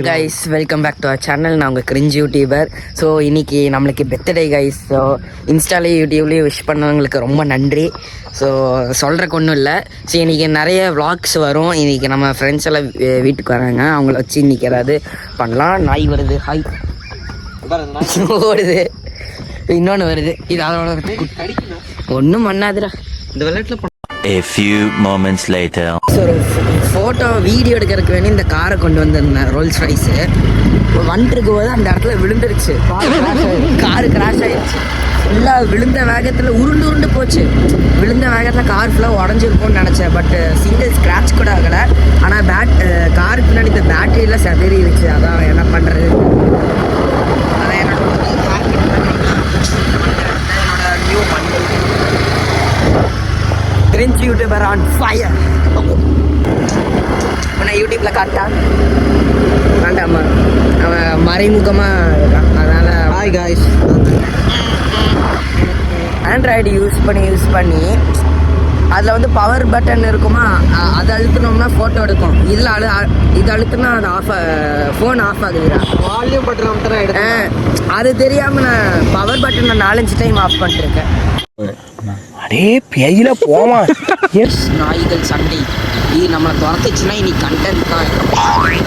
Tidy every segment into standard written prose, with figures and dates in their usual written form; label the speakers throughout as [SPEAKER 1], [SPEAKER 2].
[SPEAKER 1] Guys, welcome back to our channel. நான் உங்கள் cringe YouTuber. So இன்றைக்கி நம்மளுக்கு பர்த்டே கைஸ். ஸோ இன்ஸ்டாலேயும் யூடியூப்லேயும் விஷ் பண்ணவங்களுக்கு ரொம்ப நன்றி. ஸோ சொல்கிறக்கு ஒன்றும் இல்லை. ஸோ இன்றைக்கி நிறைய விளாக்ஸ் வரும். இன்றைக்கி நம்ம ஃப்ரெண்ட்ஸ் எல்லாம் வீட்டுக்கு வராங்க. அவங்கள வச்சு இன்றைக்கி ஏதாவது பண்ணலாம். நாய் வருது, ஹாய் ஓடுது, இன்னொன்று வருது. இது அதோட ஒன்றும் பண்ணாதுடா இந்த விளையாட்டில்.
[SPEAKER 2] A few moments later.
[SPEAKER 1] So photo video எடுக்கிறதுக்கு வேண்டி இந்த காரை கொண்டு வந்திருந்தேன், ரோல்ஸ் ரைஸு. வந்துருக்கும் போது அந்த இடத்துல விழுந்துருச்சு, காரு கிராஷ் ஆகிடுச்சு. ஃபுல்லாக விழுந்த வேகத்தில் உருண்டு போச்சு. விழுந்த வேகத்தில் கார் ஃபுல்லாக உடஞ்சிருக்கும்னு நினச்சேன். பட் சிங்கிள் ஸ்க்ராட்ச் கூட ஆகலை. ஆனால் காருக்கு பின்னாடி இந்த பேட்டரியெலாம் செதறிடுச்சு. அதான் என்ன பண்ணுறது. அதான் என்னோட நியூ வண்டி கிரிஞ்ச் யூடியூபர் ஆன் ஃபயர். உன்னை யூடியூப்பில் காட்டா வேண்டாமா, அவன் மறைமுகமாக இருக்கான். அதனால் ஹாய் காய்ஸ். ஆண்ட்ராய்டு யூஸ் பண்ணி அதில் வந்து பவர் பட்டன் இருக்குமா, அதை அழுத்தினோம்னா ஃபோட்டோ எடுக்கும். இது அழுத்தினா அது ஃபோன் ஆஃப் ஆகுதுடா. வால்யூம் பட்டன் அமுத்தினா அது தெரியாமல் நான் பவர் பட்டனை 4-5 டைம் ஆஃப் பண்ணிட்டுருக்கேன்.
[SPEAKER 3] அடே பேயில போமா.
[SPEAKER 1] எஸ், நாய்கள் சண்டை. இது நம்மளை துரத்துச்சுன்னா இனி கண்டென்ட் தான்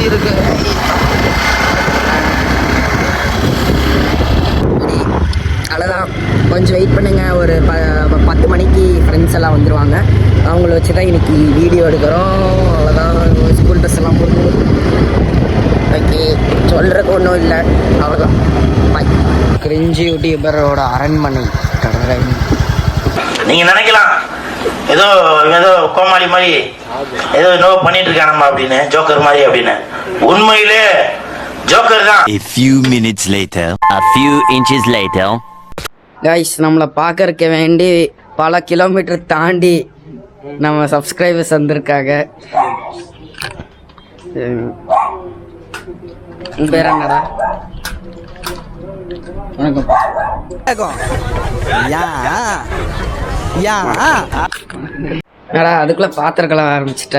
[SPEAKER 1] இருக்கு. அவ்வளோதான், கொஞ்சம் வெயிட் பண்ணுங்கள். ஒரு 10 மணிக்கு ஃப்ரெண்ட்ஸ் எல்லாம் வந்துடுவாங்க. அவங்கள வச்சு தான் இன்றைக்கி வீடியோ எடுக்கிறோம். அவ்வளோதான். ஸ்கூல் ட்ரெஸ் எல்லாம் போட்டு ஓகே, சொல்கிறதுக்கு ஒன்றும் இல்லை. அவ்வளோதான், பாய். கிரிஞ்ச் யூடியூபரோட அரண்மனை கடற்கரை.
[SPEAKER 4] நீங்க நினைக்கலாம் ஏதோ கோமாளி மாதிரி ஏதோ என்னவோ பண்ணிட்டு இருக்கானம்மா அப்படின்னு, ஜோக்கர் மாதிரி அப்படின்னு. உண்மையிலே ஜோக்கர் தான்.
[SPEAKER 2] A few minutes later, a few inches later.
[SPEAKER 1] Guys, நம்மளை பார்க்கறக்க வேண்டி பல கிலோமீட்டர் தாண்டி நம்ம சப்ஸ்கிரைபர்ஸ் வந்திருக்காங்க. பேர் என்னடா? வணக்கம். என்னடா அதுக்குள்ள பாத்திரக்கலாம் ஆரம்பிச்சிட்ட?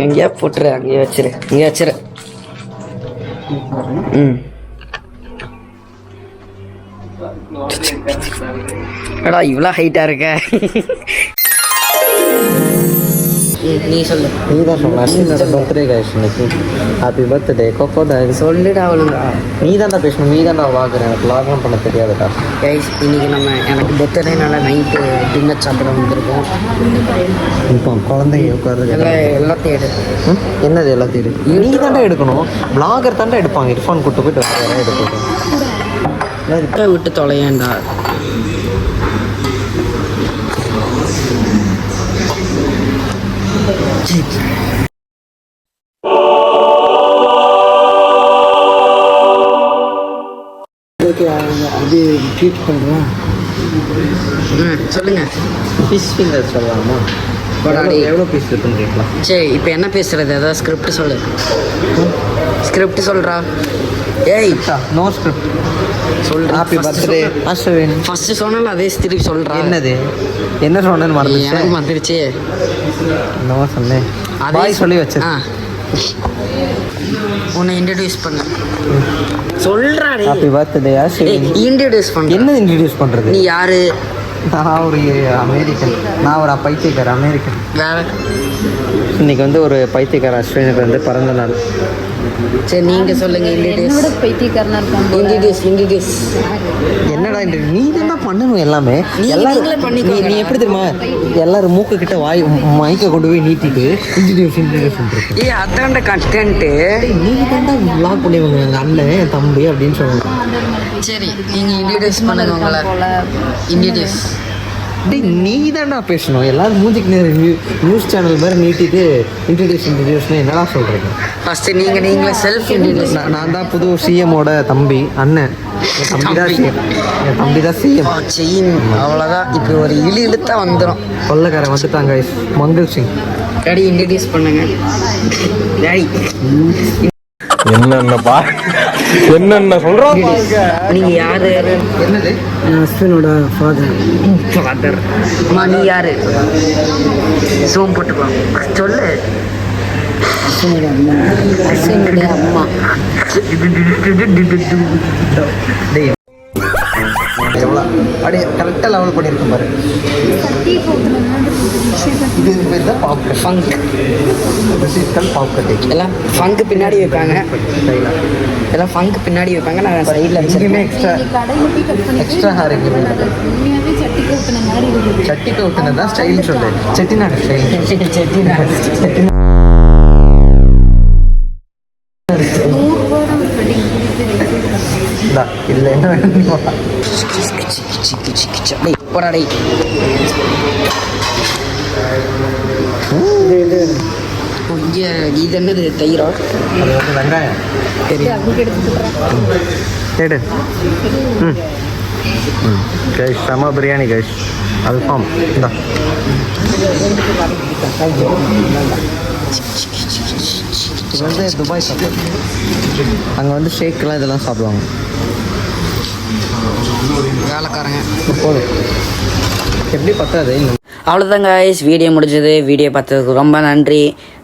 [SPEAKER 1] எங்கேயா போட்டுரு, அங்கேயே வச்சிரு. எடா இவ்வளோ ஹைட்டா இருக்க. நீ சொல்லு.
[SPEAKER 3] நீ தான் சொல்லலாம். பர்த்டே கைஸ், இன்னைக்கு ஹாப்பி பர்த்டே கோகோ.
[SPEAKER 1] சொல்லிடா அவளுங்க.
[SPEAKER 3] நீ தான்டா பேசணும், நீ தான்டா வாங்குறேன். எனக்கு லாக்லாம் பண்ண தெரியாதுடா.
[SPEAKER 1] கைஸ், இன்னைக்கு எனக்கு பர்த்டேனால நைட்டு டின்னர் சாப்பிட வந்திருக்கோம்.
[SPEAKER 3] இப்போ குழந்தைங்க உட்காருது.
[SPEAKER 1] எல்லாத்தையும் எடு.
[SPEAKER 3] என்னது எல்லாத்தையும் எடு? நீ தாண்டா எடுக்கணும். விளாகர் தாண்டா எடுப்பாங்க. இர்ஃபான் கூட்டு போயிட்டு வேறு எடுக்கணும்.
[SPEAKER 1] விட்டு தொலையேண்டா.
[SPEAKER 3] அது ட்ரீட் பண்ணுறேன்.
[SPEAKER 1] சொல்லுங்க.
[SPEAKER 3] ஃபிஷ் ஃபிங்கர் சொல்லலாமா? எவ்வளோ பீஸ் இருக்குன்னு கேட்கலாம்.
[SPEAKER 1] சரி, இப்போ என்ன பேசுறது? ஏதாவது ஸ்கிரிப்ட் சொல்லு. ஸ்கிரிப்ட் சொல்கிறா. ஏய்,
[SPEAKER 3] நோ ஸ்கிரிப்ட்
[SPEAKER 1] சொல்கிறா.
[SPEAKER 3] Happy birthday Ashwin.
[SPEAKER 1] ஃபஸ்ட்டு சொன்னால அதே திருப்பி சொல்கிறா.
[SPEAKER 3] என்னது என்ன சொன்னேன்னு
[SPEAKER 1] மறந்துருச்சு.
[SPEAKER 3] என்னவா சொன்னேன்? பாய் சொல்லி வச்சு
[SPEAKER 1] உன்னை இன்ட்ரடியூஸ் பண்ண சொல்கிறா.
[SPEAKER 3] Happy birthday Ashwin.
[SPEAKER 1] இன்ட்ரடியூஸ் பண்ண.
[SPEAKER 3] என்ன இன்ட்ரடியூஸ் பண்ணுறது?
[SPEAKER 1] நீ யாரு?
[SPEAKER 3] நான் ஒரு அமெரிக்கன். நான் ஒரு பைத்தியக்கார அமெரிக்கன்.
[SPEAKER 1] வேற
[SPEAKER 3] இன்னைக்கு வந்து ஒரு பைத்தியக்கார அஸ்வினுக்கு வந்து பிறந்த நாள்.
[SPEAKER 1] சரி, நீங்கள் சொல்லுங்கள். இன்ட்ரடியூஸ்.
[SPEAKER 3] என்னடா நீ தான் பண்ணணும் எல்லாமே. நீ எப்படி தெரியுமா, எல்லாரும் மூக்கு கிட்ட மைக்கை கொண்டு போய் நீட்டிட்டு இன்ட்ரடியூஸ் பண்ணுறேன்.
[SPEAKER 1] அதான்டா கண்டென்ட்டு.
[SPEAKER 3] நீ தான்டா விளாக் பண்ணிடுவாங்க எங்கள் அண்ணன் தம்பி அப்படின்னு சொல்லுவாங்க.
[SPEAKER 1] சரி, நீங்கள் இன்ட்ரடியூஸ் பண்ணுங்க உங்களை. இன்ட்ரடியூஸ்.
[SPEAKER 3] நீ தான்டா பேசணும். எல்லாரும் மூஞ்சிக்கு நேரம் நியூஸ் சேனல் மாதிரி நீட்டிட்டு இன்ட்ரடியூஸ்னு என்னடா சொல்கிறது?
[SPEAKER 1] ஃபஸ்ட்டு நீங்களே செல்ஃப் இன்ட்ரடியூஸ்.
[SPEAKER 3] நான் தான் புது சிஎம்மோட தம்பி, அண்ணன். என் தம்பி தான் சிஎம்.
[SPEAKER 1] செயின் அவ்வளோதான். இப்போ ஒரு இழுத்தா வந்துடும்.
[SPEAKER 3] கொள்ளக்காரன் வந்துட்டாங்க. மங்கள் சிங்
[SPEAKER 1] டாடி இன்ட்ரடியூஸ் பண்ணுங்க டாடி.
[SPEAKER 3] என்னென்ன சொல்றான்
[SPEAKER 1] நீங்க யாரு?
[SPEAKER 3] என்னது?
[SPEAKER 1] அஸ்வினோட ஃபாதர். அம்மா நீ யாரு? சோம் போட்டுக்கோ சொல்லு. அஸ்வினுடைய அம்மா.
[SPEAKER 3] டேய் எவ்வளோ அப்படியே கரெக்டாக லெவல் பண்ணியிருக்கேன் பாரு. இது பேர் தான் pop cut.
[SPEAKER 1] Funk
[SPEAKER 3] bob cutting.
[SPEAKER 1] எல்லாம் ஃபங்க் பின்னாடி வைப்பாங்க. எல்லாம் ஃபங்க் பின்னாடி வைப்பாங்க. நான் சைடில்
[SPEAKER 3] எங்கேயுமே
[SPEAKER 1] வச்சிருக்கேன்.
[SPEAKER 3] எக்ஸ்ட்ரா ஹேர் எங்கேயுமே சட்டிக்கு ஊற்றினது தான் ஸ்டைல் சொல்லு. செட்டிநாடு ஸ்டைல். இதில் என்ன வேணும்?
[SPEAKER 1] போடா டேய். இங்கே இது என்னது தயிரா?
[SPEAKER 3] அது வந்து வெங்காயம். எடு. கைஷ் செம பிரியாணி கைஷ். அல்ஃபாம் இந்தா. இது வந்து துபாய் சாப்பாடு. அங்கே வந்து ஷேக்கெலாம் இதெல்லாம் சாப்பிடுவாங்க.
[SPEAKER 1] வேலைக்காரங்க
[SPEAKER 3] போதும் எப்படி பத்தாது.
[SPEAKER 1] அவ்வளோதாங்க guys, வீடியோ முடிஞ்சது. வீடியோ பார்த்ததுக்கு ரொம்ப நன்றி.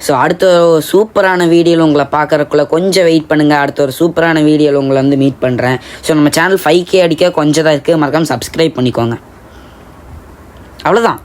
[SPEAKER 1] ஸோ அடுத்த ஒரு சூப்பரான வீடியோவில் உங்களை பார்க்குறக்குள்ள கொஞ்சம் வெயிட் பண்ணுங்கள். அடுத்த ஒரு சூப்பரான வீடியோவில் உங்களை வந்து மீட் பண்ணுறேன். ஸோ நம்ம சேனல் 5K அடிக்க கொஞ்சம் தான் இருக்குது. மறக்காமல் சப்ஸ்கிரைப் பண்ணிக்கோங்க. அவ்வளோதான்.